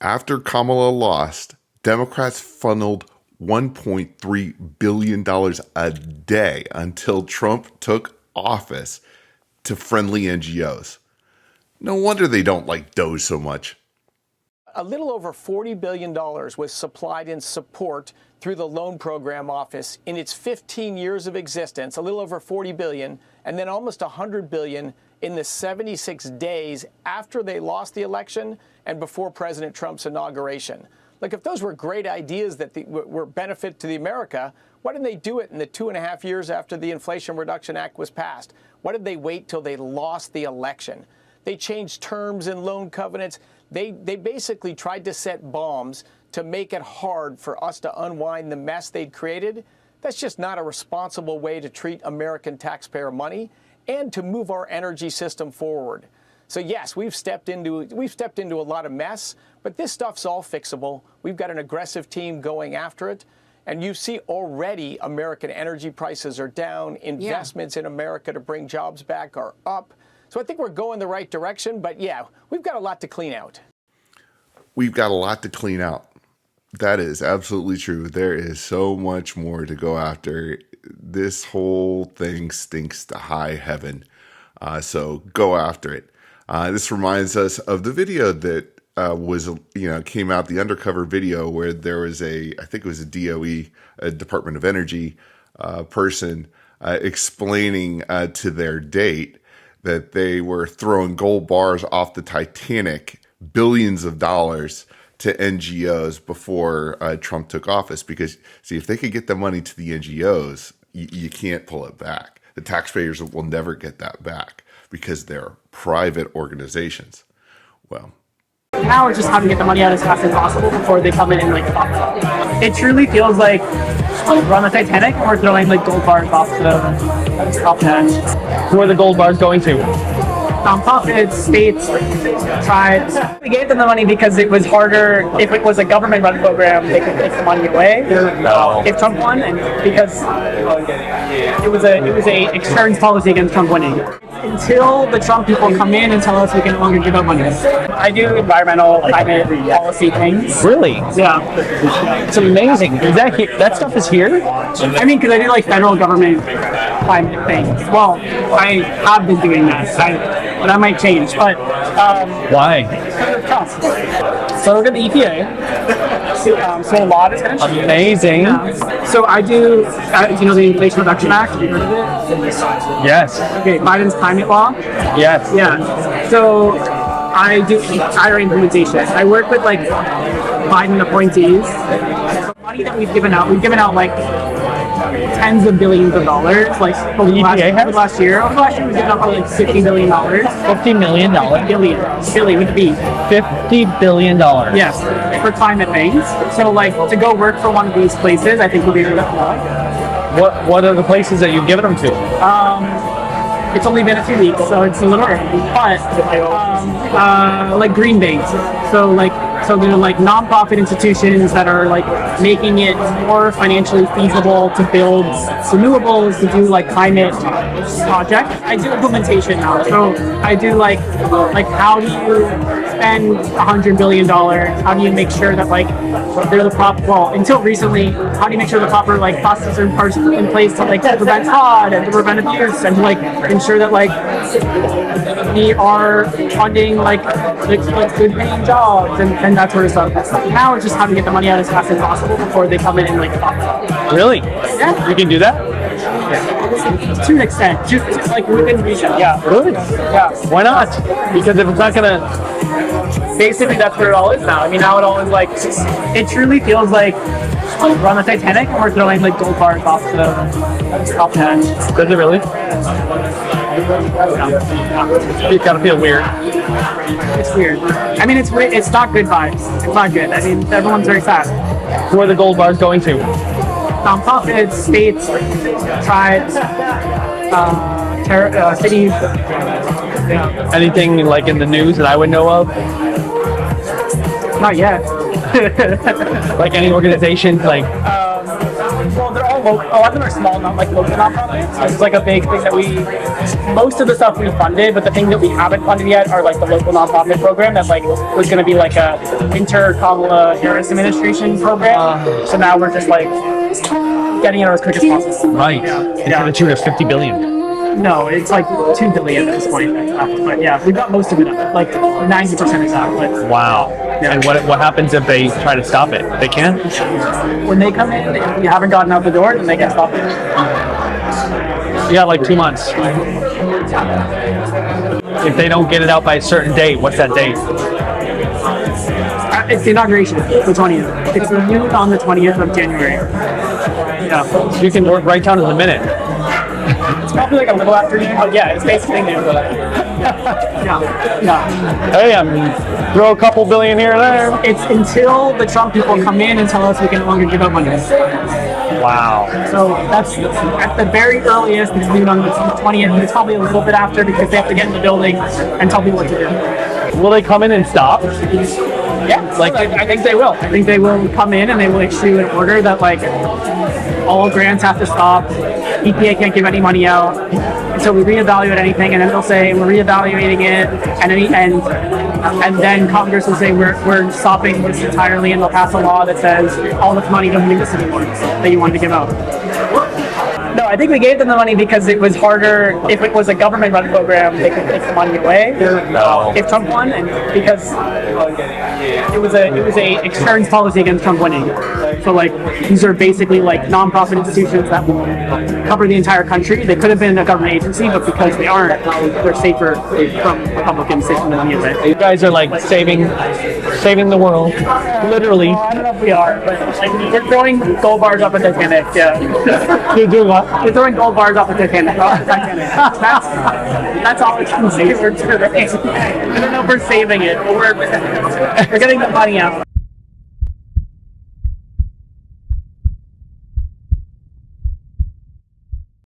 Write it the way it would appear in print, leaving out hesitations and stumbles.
After Kamala lost, Democrats funneled $1.3 billion a day until Trump took office to friendly NGOs. No wonder they don't like Doge so much. A little over $40 billion was supplied in support through the Loan Program Office in its 15 years of existence, a little over $40 billion, and then almost $100 billion in the 76 days after they lost the election and before President Trump's inauguration. Look, if those were great ideas that were benefit to the America, why didn't they do it in the 2.5 years after the Inflation Reduction Act was passed? Why did they wait till they lost the election? They changed terms and loan covenants. They basically tried to set bombs to make it hard for us to unwind the mess they'd created. That's just not a responsible way to treat American taxpayer money and to move our energy system forward. So yes, we've stepped into a lot of mess, but this stuff's all fixable. We've got an aggressive team going after it. And you see already American energy prices are down. Investments in America to bring jobs back are up. So I think we're going the right direction, but yeah, we've got a lot to clean out. We've got a lot to clean out. That is absolutely true. There is so much more to go after. This whole thing stinks to high heaven. So go after it. This reminds us of the video that came out, the undercover video where there was I think it was a DOE, a Department of Energy person explaining to their date that they were throwing gold bars off the Titanic, billions of dollars to NGOs before Trump took office. Because, see, if they could get the money to the NGOs, you can't pull it back. The taxpayers will never get that back because they're private organizations. Well, now we're just having to get the money out as fast as possible before they come in and stop. It truly feels like we're on the Titanic and we're throwing gold bars off the top edge. Who are the gold bars going to? Nonprofits, states, tribes. We gave them the money because it was harder. If it was a government-run program, they could take the money away if Trump won, and because it was a external policy against Trump winning. Until the Trump people come in and tell us we can no longer give out money. I do environmental, climate policy things. Really? Yeah. It's amazing. Is that here? That stuff is here? I mean, because I do federal government climate things. Well, I have been doing that, but that might change. But why? So we're at the EPA. So a lot is going to change. Amazing. So I do, the Inflation Reduction Act. Have you heard of it? Yes. Okay, Biden's climate law. Yes. Yeah. So I do IRA implementation. I work with Biden appointees. The money that we've given out tens of billions of dollars, over the last year. Over the last year, we've given out probably $50 billion. $50 million? Billion with a B. $50 billion. Yes, for climate things. So, to go work for one of these places, I think would be really cool. What are the places that you've given them to? It's only been a few weeks, so it's a little early. But green banks. So they're nonprofit institutions that are making it more financially feasible to build renewables, to do climate projects. I do implementation now. So I do how do you spend $100 billion? How do you make sure that they're the proper? Well, until recently, how do you make sure the proper processes are in place to prevent fraud and to prevent abuse and ensure that we are funding good paying jobs and that sort of stuff. Now we're just having to get the money out as fast as possible before they come in and stop. Really? Yeah. You can do that? Yeah. To an extent, just within reason. Yeah. Really? Yeah. Why not? Because if it's not gonna. Basically, that's where it all is now. I mean, now it all is it truly feels like we're on the Titanic and we're throwing gold bars off the top edge. Does it really? You kind of feel weird. It's weird. I mean, it's not good vibes. It's not good. I mean, everyone's very sad. Who are the gold bars going to? Nonprofits, states, tribes, cities. Anything in the news that I would know of? Not yet. Any organization, well, they're all a lot of them are small, not like local nonprofits. This is like a big thing that most of the stuff we funded, but the thing that we haven't funded yet are like the local nonprofit program that like was going to be like a inter-Kamala Harris administration program. So now we're just like getting it as quick as possible. Right. It's to the tune of 50 billion. No, it's like 2 billion at this point. But yeah, we've got most of it, like 90% is out. But Wow. Yeah. And what happens if they try to stop it? They can't? when they come in, if you haven't gotten out the door, then they can stop it. Yeah, like 2 months. If they don't get it out by a certain date, what's that date? It's the inauguration, the 20th. It's renewed on the 20th of January. Yeah. So you can work right down to the minute. It's probably like a little after noon, but yeah, it's basically noon. Yeah. Hey, throw a couple billion here and there. It's until the Trump people come in and tell us we can no longer give out money. Wow. So that's at the very earliest, it's noon on the 20th, and it's probably a little bit after because they have to get in the building and tell people what to do. Will they come in and stop? Yeah, like I think they will. I think they will come in and they will issue an order that like all grants have to stop. EPA can't give any money out until we reevaluate anything, and then they'll say we're reevaluating it, and then Congress will say we're stopping this entirely, and they'll pass a law that says all this money doesn't exist anymore that you wanted to give out. No, I think we gave them the money because it was harder. If it was a government-run program, they could take the money away if Trump won, and because it was a external policy against Trump winning. So like these are basically like nonprofit institutions that will cover the entire country. They could have been a government agency, but because they aren't, they're safer from Republicans taking the money away. You guys are like saving the world, literally. I don't know if we are, but like we're throwing gold bars up at Titanic. Yeah. You're doing what? We're throwing gold bars off the Titanic. That's all we can say. We're doing. I don't know if we're saving it, but we're getting the money out.